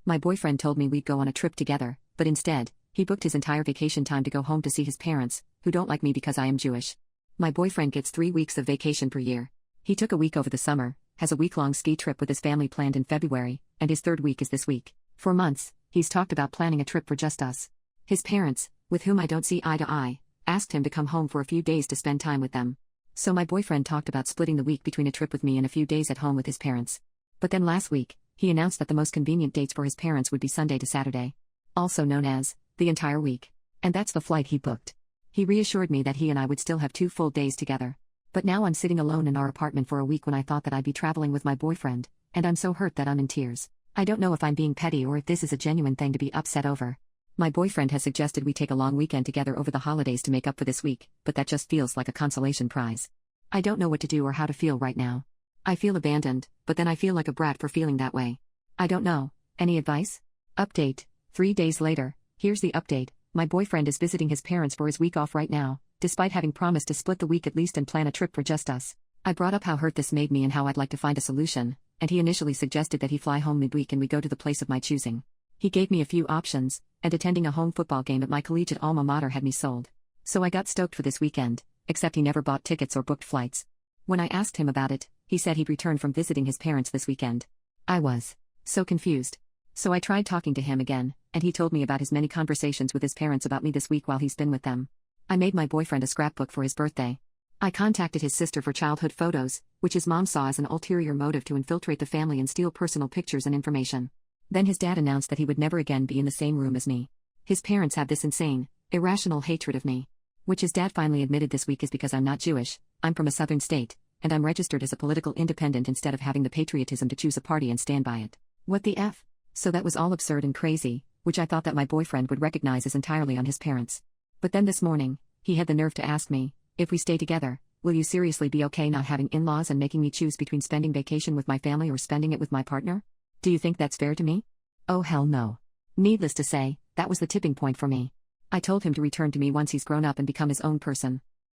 My boyfriend told me we'd go on a trip together, but instead, he booked his entire vacation time to go home to see his parents, who don't like me because I am Jewish. My boyfriend gets 3 weeks of vacation per year. He took a week over the summer, has a week-long ski trip with his family planned in February, and his 3rd week is this week. For months, he's talked about planning a trip for just us. His parents, with whom I don't see eye to eye, asked him to come home for a few days to spend time with them. So my boyfriend talked about splitting the week between a trip with me and a few days at home with his parents. But then last week, he announced that the most convenient dates for his parents would be Sunday to Saturday, also known as the entire week. And that's the flight he booked. He reassured me that he and I would still have 2 full days together. But now I'm sitting alone in our apartment for a week when I thought that I'd be traveling with my boyfriend, and I'm so hurt that I'm in tears. I don't know if I'm being petty or if this is a genuine thing to be upset over. My boyfriend has suggested we take a long weekend together over the holidays to make up for this week, but that just feels like a consolation prize. I don't know what to do or how to feel right now. I feel abandoned, but then I feel like a brat for feeling that way. I don't know. Any advice? Update. 3 days later, here's the update. My boyfriend is visiting his parents for his week off right now, despite having promised to split the week at least and plan a trip for just us. I brought up how hurt this made me and how I'd like to find a solution, and he initially suggested that he fly home midweek and we go to the place of my choosing. He gave me a few options, and attending a home football game at my collegiate alma mater had me sold. So I got stoked for this weekend, except he never bought tickets or booked flights. When I asked him about it, he said he'd returned from visiting his parents this weekend. I was so confused. So I tried talking to him again, and he told me about his many conversations with his parents about me this week while he's been with them. I made my boyfriend a scrapbook for his birthday. I contacted his sister for childhood photos, which his mom saw as an ulterior motive to infiltrate the family and steal personal pictures and information. Then his dad announced that he would never again be in the same room as me. His parents have this insane, irrational hatred of me. Which his dad finally admitted this week is because I'm not Jewish, I'm from a southern state, and I'm registered as a political independent instead of having the patriotism to choose a party and stand by it. What the F? So that was all absurd and crazy, which I thought that my boyfriend would recognize as entirely on his parents. But then this morning, he had the nerve to ask me, if we stay together, will you seriously be okay not having in-laws and making me choose between spending vacation with my family or spending it with my partner? Do you think that's fair to me? Oh hell no. Needless to say, that was the tipping point for me. I told him to return to me once he's grown up and become his own person.